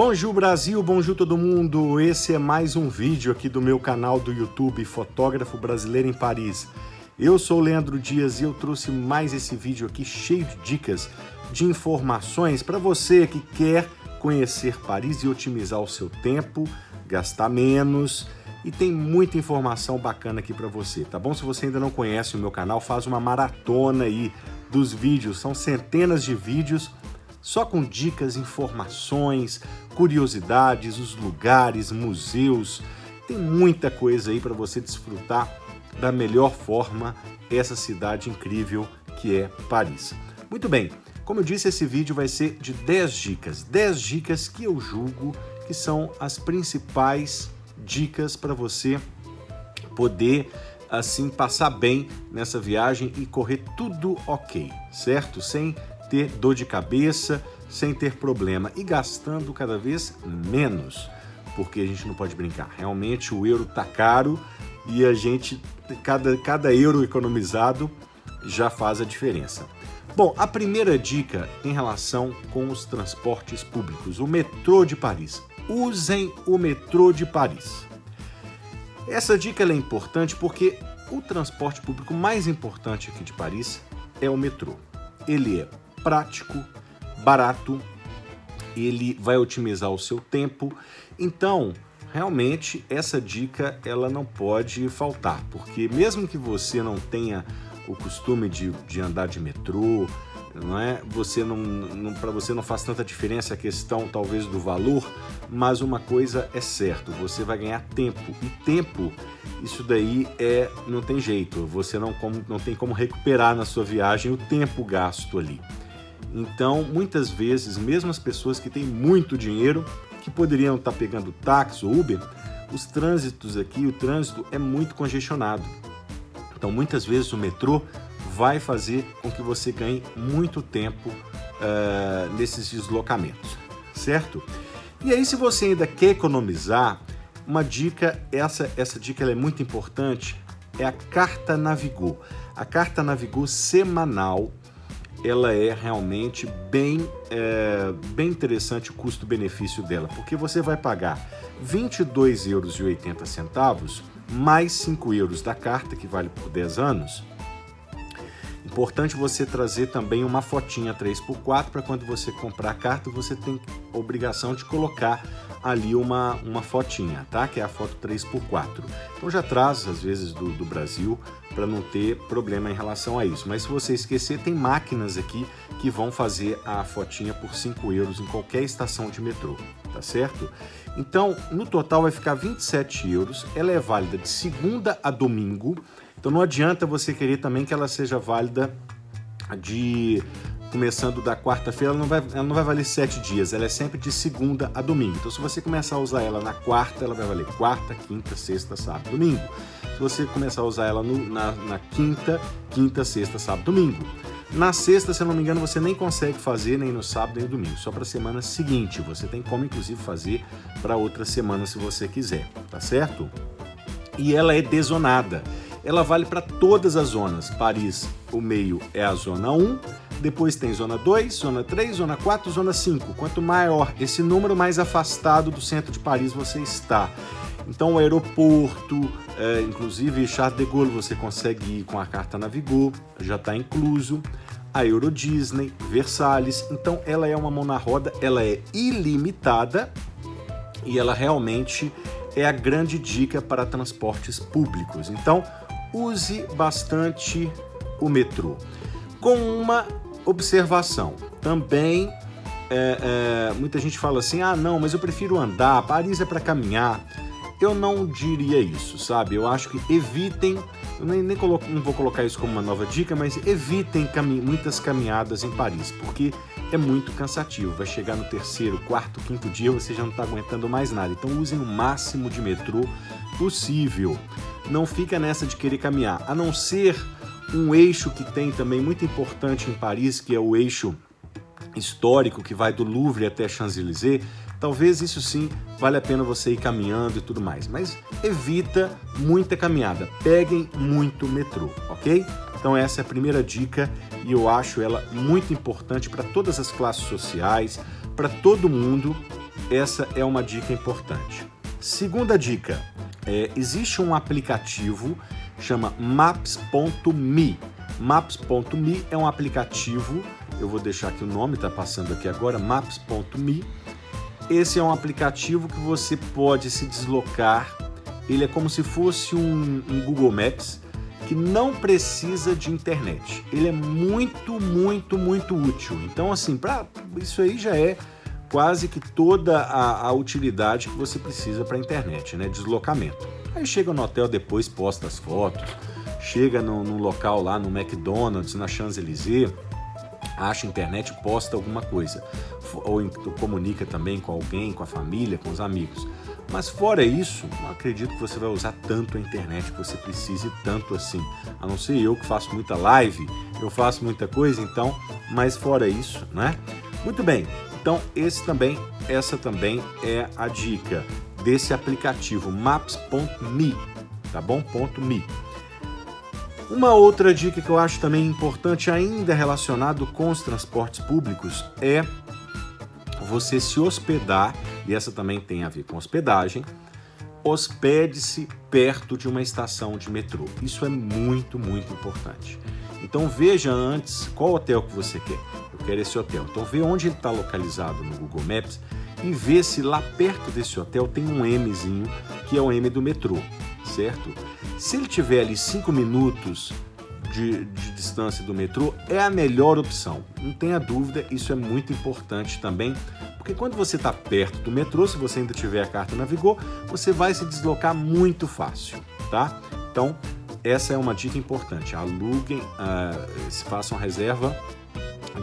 Bonjour Brasil, bonjour todo mundo! Esse é mais um vídeo aqui do meu canal do YouTube, Fotógrafo Brasileiro em Paris. Eu sou o Leandro Dias e eu trouxe mais esse vídeo aqui cheio de dicas, de informações para você que quer conhecer Paris e otimizar o seu tempo, gastar menos, e tem muita informação bacana aqui para você, tá bom? Se você ainda não conhece o meu canal, faz uma maratona aí dos vídeos, são centenas de vídeos só com dicas, informações, curiosidades, os lugares, museus. Tem muita coisa aí para você desfrutar da melhor forma essa cidade incrível que é Paris. Muito bem, como eu disse, esse vídeo vai ser de 10 dicas. 10 dicas que eu julgo que são as principais dicas para você poder assim passar bem nessa viagem e correr tudo ok, certo? Sem ter dor de cabeça, sem ter problema e gastando cada vez menos, porque a gente não pode brincar. Realmente o euro tá caro e a gente, cada euro economizado já faz a diferença. Bom, a primeira dica em relação com os transportes públicos, o metrô de Paris. Usem o metrô de Paris. Essa dica é importante porque o transporte público mais importante aqui de Paris é o metrô. Ele é prático, barato, ele vai otimizar o seu tempo. Então, realmente, essa dica ela não pode faltar, porque mesmo que você não tenha o costume de andar de metrô, não é? Para você não faz tanta diferença a questão talvez do valor, mas uma coisa é certo, você vai ganhar tempo, e tempo, isso daí não tem jeito, você não tem como recuperar na sua viagem o tempo gasto ali. Então, muitas vezes, mesmo as pessoas que têm muito dinheiro, que poderiam estar pegando táxi ou Uber, o trânsito é muito congestionado. Então, muitas vezes o metrô vai fazer com que você ganhe muito tempo nesses deslocamentos, certo? E aí, se você ainda quer economizar, uma dica, essa dica ela é muito importante, é a Carta Navigo. A Carta Navigo semanal, ela é realmente bem interessante o custo-benefício dela, porque você vai pagar R$ 22,80 mais 5 euros da carta, que vale por 10 anos. Importante você trazer também uma fotinha 3x4 para quando você comprar a carta, você tem a obrigação de colocar ali uma fotinha, tá? Que é a foto 3x4. Então já traz, às vezes, do Brasil, para não ter problema em relação a isso. Mas se você esquecer, tem máquinas aqui que vão fazer a fotinha por 5 euros em qualquer estação de metrô, tá certo? Então, no total vai ficar 27 euros. Ela é válida de segunda a domingo. Então não adianta você querer também que ela seja válida começando da quarta-feira, ela não vai valer 7 dias, ela é sempre de segunda a domingo. Então se você começar a usar ela na quarta, ela vai valer quarta, quinta, sexta, sábado, domingo. Se você começar a usar ela na quinta, sexta, sábado, domingo. Na sexta, se eu não me engano, você nem consegue fazer nem no sábado nem no domingo, só para a semana seguinte. Você tem como, inclusive, fazer para outra semana se você quiser, tá certo? E ela é dezonada. Ela vale para todas as zonas. Paris, o meio é a zona 1, depois tem zona 2, zona 3, zona 4, zona 5. Quanto maior esse número, mais afastado do centro de Paris você está. Então o aeroporto, inclusive Charles de Gaulle, você consegue ir com a Carta Navigo, já está incluso. A Euro Disney, Versalhes. Então ela é uma mão na roda, ela é ilimitada e ela realmente é a grande dica para transportes públicos. Então use bastante o metrô. Com uma observação, também muita gente fala assim, não, mas eu prefiro andar, Paris é para caminhar. Eu não diria isso, sabe? Eu acho que evitem, eu não vou colocar isso como uma nova dica, mas evitem muitas caminhadas em Paris, porque é muito cansativo. Vai chegar no terceiro, quarto, quinto dia, você já não está aguentando mais nada. Então usem o máximo de metrô possível. Não fica nessa de querer caminhar, a não ser um eixo que tem também muito importante em Paris, que é o eixo histórico que vai do Louvre até Champs-Élysées. Talvez isso sim vale a pena você ir caminhando e tudo mais, mas evita muita caminhada, peguem muito metrô, ok? Então essa é a primeira dica e eu acho ela muito importante para todas as classes sociais, para todo mundo essa é uma dica importante. Segunda dica, existe um aplicativo chama Maps.me. Maps.me é um aplicativo, eu vou deixar aqui o nome, está passando aqui agora, Maps.me. Esse é um aplicativo que você pode se deslocar, ele é como se fosse um Google Maps, que não precisa de internet. Ele é muito, muito, muito útil. Então, assim, isso aí já é quase que toda a utilidade que você precisa para a internet, né? Deslocamento. Aí chega no hotel depois, posta as fotos, chega no local lá, no McDonald's, na Champs-Élysées, acha internet, posta alguma coisa. Ou comunica também com alguém, com a família, com os amigos. Mas fora isso, não acredito que você vai usar tanto a internet, que você precise tanto assim. A não ser eu que faço muita live, eu faço muita coisa, então, mas fora isso, né? Muito bem, então essa também é a dica desse aplicativo Maps.me, tá bom? .me. Uma outra dica que eu acho também importante, ainda relacionado com os transportes públicos, é você se hospedar, e essa também tem a ver com hospedagem, hospede-se perto de uma estação de metrô. Isso é muito, muito importante. Então veja antes qual hotel que você quer. Eu quero esse hotel. Então vê onde ele está localizado no Google Maps e vê se lá perto desse hotel tem um Mzinho, que é o M do metrô, certo? Se ele tiver ali 5 minutos de distância do metrô, é a melhor opção. Não tenha dúvida, isso é muito importante também, porque quando você está perto do metrô, se você ainda tiver a carta Navigor, você vai se deslocar muito fácil, tá? Então, essa é uma dica importante. Aluguem, façam reserva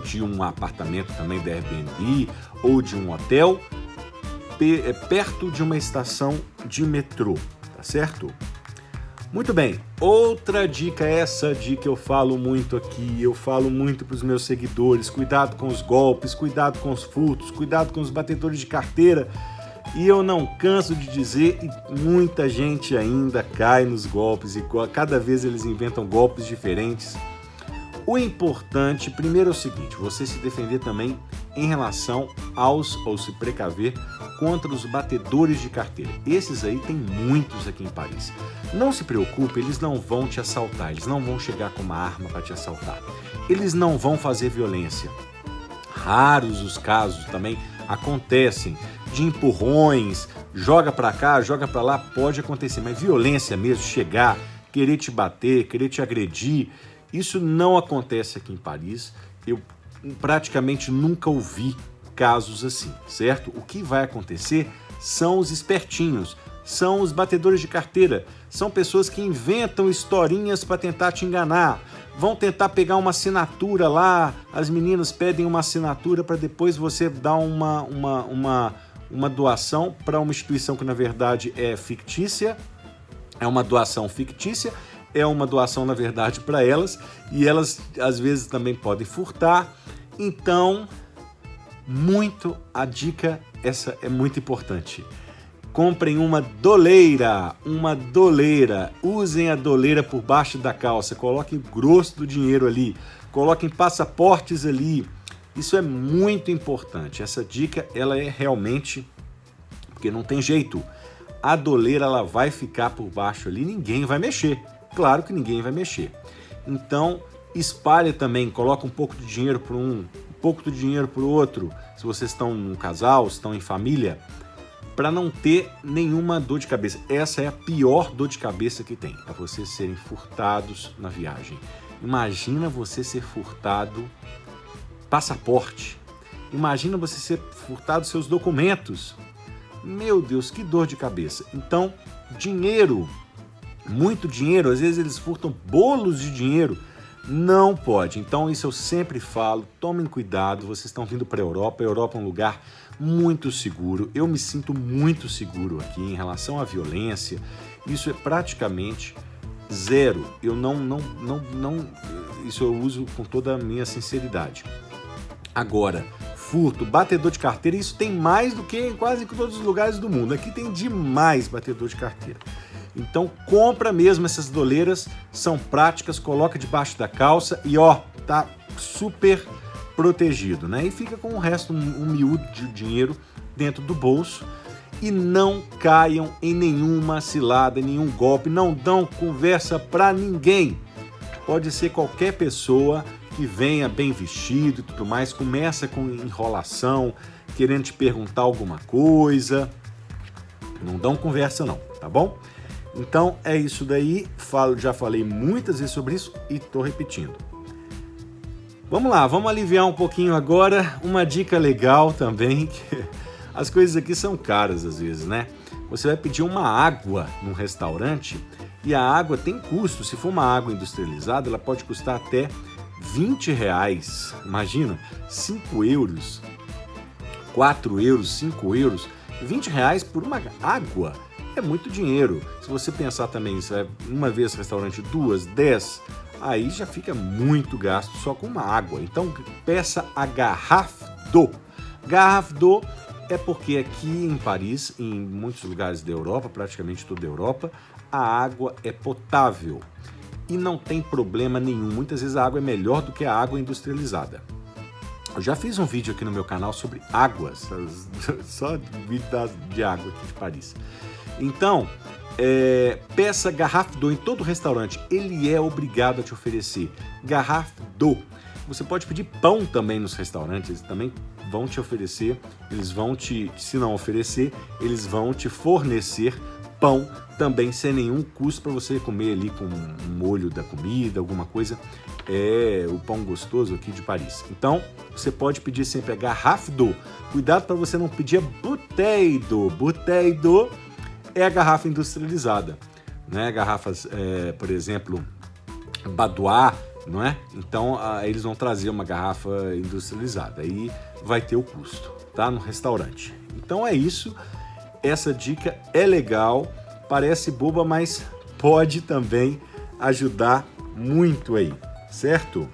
de um apartamento também da Airbnb ou de um hotel perto de uma estação de metrô, tá certo? Muito bem, outra dica, essa dica eu falo muito aqui, eu falo muito para os meus seguidores, cuidado com os golpes, cuidado com os furtos, cuidado com os batedores de carteira, e eu não canso de dizer, e muita gente ainda cai nos golpes, e cada vez eles inventam golpes diferentes. O importante, primeiro é o seguinte, você se defender também em relação ou se precaver contra os batedores de carteira. Esses aí tem muitos aqui em Paris. Não se preocupe, eles não vão te assaltar, eles não vão chegar com uma arma para te assaltar. Eles não vão fazer violência. Raros os casos também acontecem de empurrões, joga para cá, joga para lá, pode acontecer, mas violência mesmo, chegar, querer te bater, querer te agredir, isso não acontece aqui em Paris. Eu praticamente nunca ouvi casos assim, certo? O que vai acontecer são os espertinhos, são os batedores de carteira, são pessoas que inventam historinhas para tentar te enganar, vão tentar pegar uma assinatura lá, as meninas pedem uma assinatura para depois você dar uma doação para uma instituição que na verdade é fictícia, é uma doação fictícia, é uma doação na verdade para elas, e elas às vezes também podem furtar. Então, a dica essa é muito importante. Comprem uma doleira, usem a doleira por baixo da calça, coloquem grosso do dinheiro ali, coloquem passaportes ali. Isso é muito importante. Essa dica, ela é realmente, porque não tem jeito. A doleira, ela vai ficar por baixo ali, ninguém vai mexer. Claro que ninguém vai mexer. Então, espalhe também, coloca um pouco de dinheiro para um pouco de dinheiro para o outro, se vocês estão num casal, estão em família, para não ter nenhuma dor de cabeça. Essa é a pior dor de cabeça que tem, é vocês serem furtados na viagem. Imagina você ser furtado passaporte, imagina você ser furtado seus documentos. Meu Deus, que dor de cabeça. Então, dinheiro, muito dinheiro, às vezes eles furtam bolos de dinheiro, não pode. Então isso eu sempre falo, tomem cuidado, vocês estão vindo para a Europa é um lugar muito seguro, eu me sinto muito seguro aqui em relação à violência, isso é praticamente zero, isso eu uso com toda a minha sinceridade. Agora, furto, batedor de carteira, isso tem mais do que em quase todos os lugares do mundo, aqui tem demais batedor de carteira. Então compra mesmo essas doleiras, são práticas, coloca debaixo da calça e tá super protegido, né? E fica com o resto, um miúdo de dinheiro dentro do bolso e não caiam em nenhuma cilada, em nenhum golpe, não dão conversa para ninguém. Pode ser qualquer pessoa que venha bem vestido e tudo mais, começa com enrolação, querendo te perguntar alguma coisa. Não dão conversa não, tá bom? Então é isso daí, já falei muitas vezes sobre isso e tô repetindo. Vamos lá, vamos aliviar um pouquinho agora. Uma dica legal também, que as coisas aqui são caras às vezes, né? Você vai pedir uma água num restaurante e a água tem custo. Se for uma água industrializada, ela pode custar até R$20. Imagina, 5 euros, 4 euros, 5 euros, R$20 por uma água. É muito dinheiro. Se você pensar também, uma vez no restaurante, 2, 10, aí já fica muito gasto só com uma água. Então peça a garrafa d'eau. Garrafa d'eau é porque aqui em Paris, em muitos lugares da Europa, praticamente toda a Europa, a água é potável e não tem problema nenhum. Muitas vezes a água é melhor do que a água industrializada. Eu já fiz um vídeo aqui no meu canal sobre águas, só vídeo de água aqui de Paris. Então, peça garrafa d'eau em todo restaurante. Ele é obrigado a te oferecer garrafa d'eau. Você pode pedir pão também nos restaurantes, eles também vão te oferecer, se não oferecer, eles vão te fornecer pão também sem nenhum custo para você comer ali com um molho da comida, alguma coisa. É o pão gostoso aqui de Paris. Então, você pode pedir sempre a garrafa d'eau. Cuidado para você não pedir a bouteille d'eau. Bouteille d'eau é a garrafa industrializada, né? Garrafas, por exemplo, Badois, não é? Então, eles vão trazer uma garrafa industrializada. Aí vai ter o custo, tá? No restaurante. Então é isso. Essa dica é legal. Parece boba, mas pode também ajudar muito aí, certo?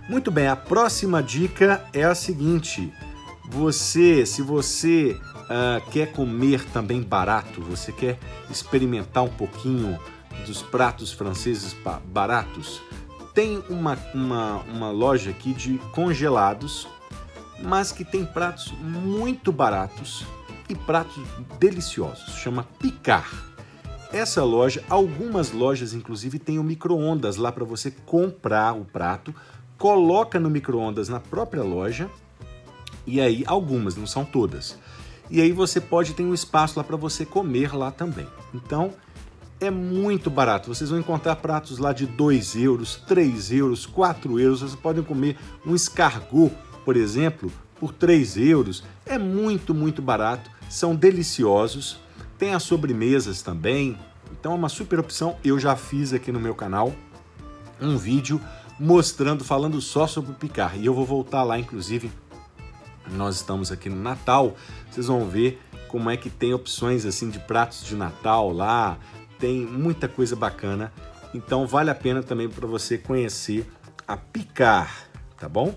Muito bem, a próxima dica é a seguinte. Se você quer comer também barato, você quer experimentar um pouquinho dos pratos franceses baratos, tem uma loja aqui de congelados, mas que tem pratos muito baratos e pratos deliciosos, chama Picard. Essa loja, algumas lojas inclusive tem o micro-ondas lá para você comprar o prato, coloca no micro-ondas na própria loja, e aí algumas, não são todas. E aí você pode ter um espaço lá para você comer lá também. Então é muito barato, vocês vão encontrar pratos lá de 2 euros, 3 euros, 4 euros, vocês podem comer um escargot, por exemplo, por 3 euros, é muito, muito barato, são deliciosos, tem as sobremesas também, então é uma super opção. Eu já fiz aqui no meu canal um vídeo falando só sobre o Picard, e eu vou voltar lá, inclusive, nós estamos aqui no Natal, vocês vão ver como é que tem opções assim de pratos de Natal lá, tem muita coisa bacana, então vale a pena também para você conhecer a Picard, tá bom?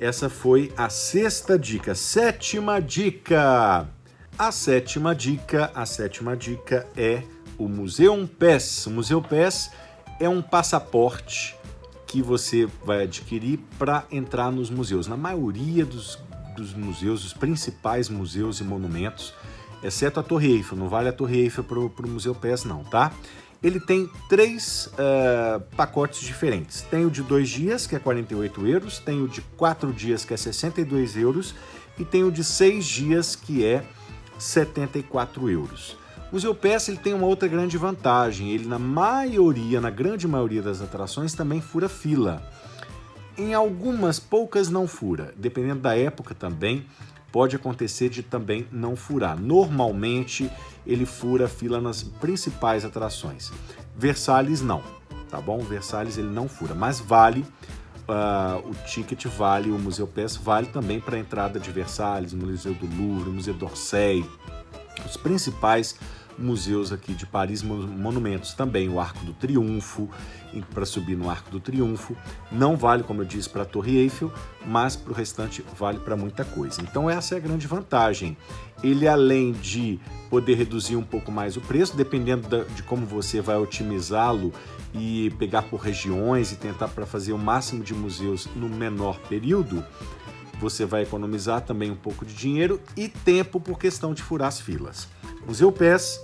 Essa foi a 6ª dica. 7ª dica. A sétima dica é o Museum Pass. O Museu Pass é um passaporte que você vai adquirir para entrar nos museus. Na maioria dos museus, os principais museus e monumentos, exceto a Torre Eiffel, não vale a Torre Eiffel para o Museu Pass não, tá? Ele tem 3 pacotes diferentes. Tem o de 2 dias, que é 48 euros, tem o de 4 dias, que é 62 euros, e tem o de 6 dias, que é 74 euros. O Museu Pass ele tem uma outra grande vantagem, ele na grande maioria das atrações também fura fila. Em algumas, poucas não fura, dependendo da época também, pode acontecer de também não furar. Normalmente ele fura a fila nas principais atrações. Versalhes não, tá bom? Versalhes ele não fura, mas vale, o ticket vale, o Museu Pass vale também para a entrada de Versalhes, Museu do Louvre, Museu d'Orsay, os principais museus aqui de Paris, monumentos também, o Arco do Triunfo, para subir no Arco do Triunfo, não vale, como eu disse, para a Torre Eiffel, mas para o restante vale para muita coisa. Então essa é a grande vantagem. Ele, além de poder reduzir um pouco mais o preço, dependendo de como você vai otimizá-lo e pegar por regiões e tentar para fazer o máximo de museus no menor período, você vai economizar também um pouco de dinheiro e tempo por questão de furar as filas. Museu PES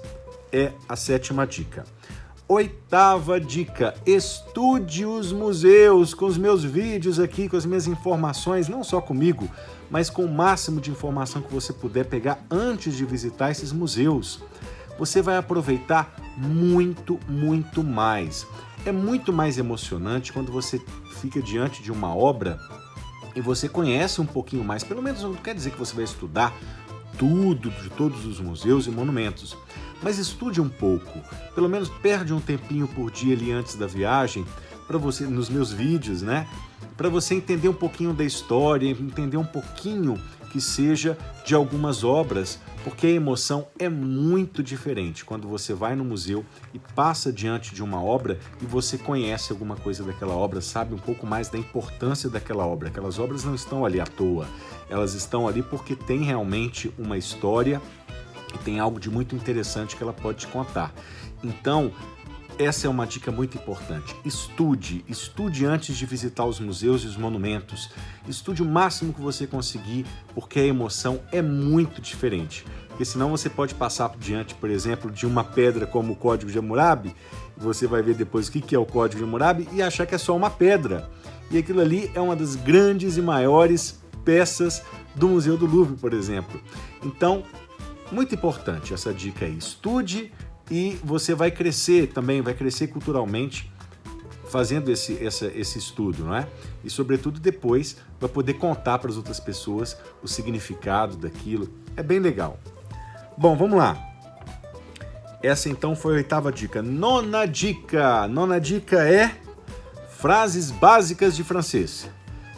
é a 7ª dica. 8ª dica, estude os museus com os meus vídeos aqui, com as minhas informações, não só comigo, mas com o máximo de informação que você puder pegar antes de visitar esses museus. Você vai aproveitar muito, muito mais. É muito mais emocionante quando você fica diante de uma obra e você conhece um pouquinho mais, pelo menos não quer dizer que você vai estudar tudo de todos os museus e monumentos, mas estude um pouco, pelo menos perde um tempinho por dia ali antes da viagem, para você, nos meus vídeos, né? Para você entender um pouquinho da história, entender um pouquinho que seja de algumas obras, porque a emoção é muito diferente quando você vai no museu e passa diante de uma obra e você conhece alguma coisa daquela obra, sabe um pouco mais da importância daquela obra. Aquelas obras não estão ali à toa, elas estão ali porque tem realmente uma história e tem algo de muito interessante que ela pode te contar. Então, essa é uma dica muito importante. Estude antes de visitar os museus e os monumentos. Estude o máximo que você conseguir, porque a emoção é muito diferente. Porque senão você pode passar diante, por exemplo, de uma pedra como o Código de Hammurabi, você vai ver depois o que é o Código de Hammurabi e achar que é só uma pedra. E aquilo ali é uma das grandes e maiores peças do Museu do Louvre, por exemplo. Então, muito importante essa dica aí. Estude e você vai crescer também, vai crescer culturalmente fazendo esse estudo, não é? E, sobretudo, depois vai poder contar para as outras pessoas o significado daquilo. É bem legal. Bom, vamos lá. Essa, então, foi a 8ª dica. 9ª dica. 9ª dica é frases básicas de francês.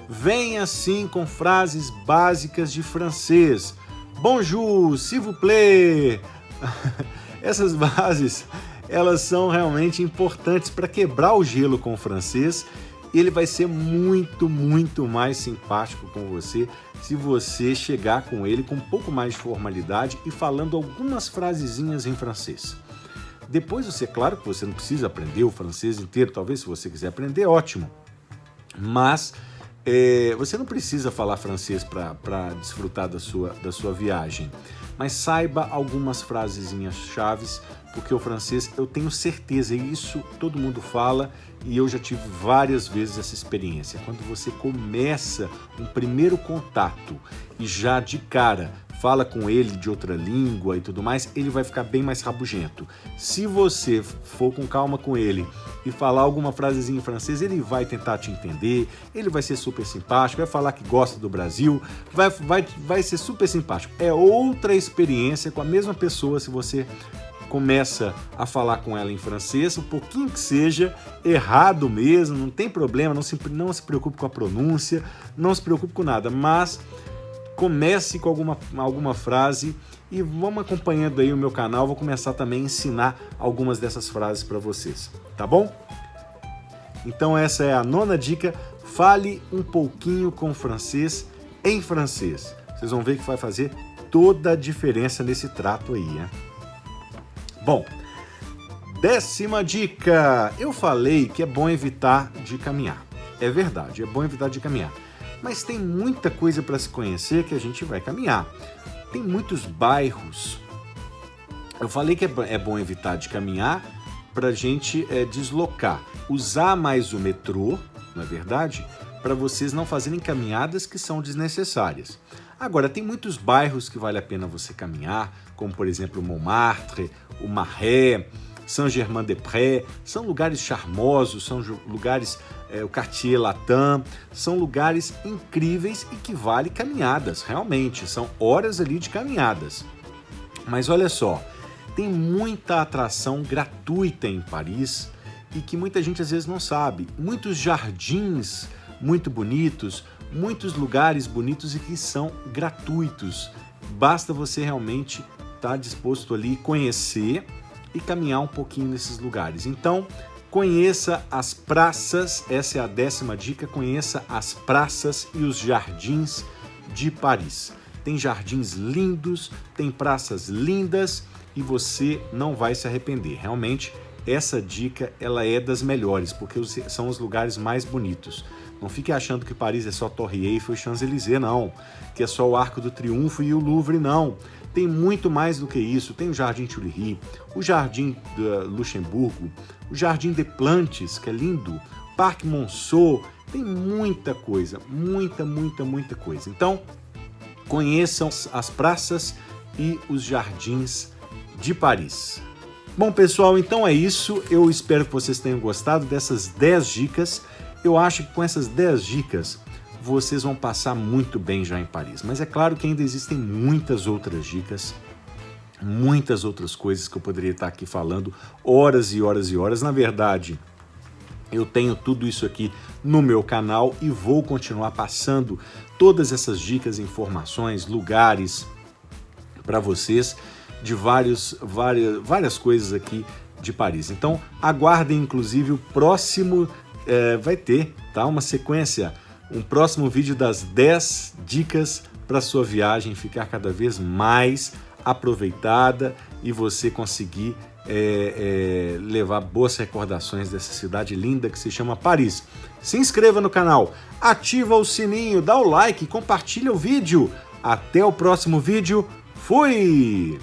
Venha, sim, com frases básicas de francês. Bonjour, s'il vous plaît. Essas bases, elas são realmente importantes para quebrar o gelo com o francês e ele vai ser muito, muito mais simpático com você se você chegar com ele com um pouco mais de formalidade e falando algumas frasezinhas em francês. Depois você, claro que você não precisa aprender o francês inteiro, talvez se você quiser aprender, ótimo, mas você não precisa falar francês para desfrutar da sua viagem, mas saiba algumas frasezinhas chaves, porque o francês, eu tenho certeza, e isso todo mundo fala, e eu já tive várias vezes essa experiência. Quando você começa um primeiro contato e já de cara fala com ele de outra língua e tudo mais, ele vai ficar bem mais rabugento. Se você for com calma com ele e falar alguma frasezinha em francês, ele vai tentar te entender, ele vai ser super simpático, vai falar que gosta do Brasil, vai ser super simpático. É outra experiência com a mesma pessoa se você começa a falar com ela em francês, um pouquinho que seja, errado mesmo, não tem problema, não se preocupe com a pronúncia, não se preocupe com nada, mas comece com alguma frase e vamos acompanhando aí o meu canal, vou começar também a ensinar algumas dessas frases para vocês, tá bom? Então essa é a 9ª dica, fale um pouquinho com francês em francês. Vocês vão ver que vai fazer toda a diferença nesse trato aí, né? Bom, 10ª dica, eu falei que é bom evitar de caminhar. É verdade, é bom evitar de caminhar. Mas tem muita coisa para se conhecer que a gente vai caminhar. Tem muitos bairros. Eu falei que é bom evitar de caminhar para a gente deslocar. Usar mais o metrô, não é verdade? Para vocês não fazerem caminhadas que são desnecessárias. Agora, tem muitos bairros que vale a pena você caminhar, como por exemplo Montmartre, o Marais, Saint-Germain-des-Prés, são lugares charmosos, são lugares, o Quartier Latin, são lugares incríveis e que vale caminhadas, realmente, são horas ali de caminhadas. Mas olha só, tem muita atração gratuita em Paris e que muita gente às vezes não sabe. Muitos jardins muito bonitos, muitos lugares bonitos e que são gratuitos. Basta você realmente estar disposto ali conhecer e caminhar um pouquinho nesses lugares. Então, conheça as praças, essa é a 10ª dica, conheça as praças e os jardins de Paris. Tem jardins lindos, tem praças lindas e você não vai se arrepender. Realmente, essa dica ela é das melhores, porque são os lugares mais bonitos. Não fique achando que Paris é só Torre Eiffel e Champs-Élysées, não. Que é só o Arco do Triunfo e o Louvre, não. Tem muito mais do que isso. Tem o Jardim Tuileries, o Jardim Luxemburgo, o Jardim des Plantes, que é lindo, Parque Monceau. Tem muita coisa, muita coisa. Então, conheçam as praças e os jardins de Paris. Bom, pessoal, então é isso. Eu espero que vocês tenham gostado dessas 10 dicas. Eu acho que com essas 10 dicas vocês vão passar muito bem já em Paris. Mas é claro que ainda existem muitas outras dicas, muitas outras coisas que eu poderia estar aqui falando horas e horas e horas. Na verdade, eu tenho tudo isso aqui no meu canal e vou continuar passando todas essas dicas, informações, lugares para vocês de várias coisas aqui de Paris. Então, aguardem, inclusive, o próximo, vai ter, tá? Uma sequência, um próximo vídeo das 10 dicas para sua viagem ficar cada vez mais aproveitada e você conseguir levar boas recordações dessa cidade linda que se chama Paris. Se inscreva no canal, ativa o sininho, dá o like, compartilha o vídeo. Até o próximo vídeo. Fui!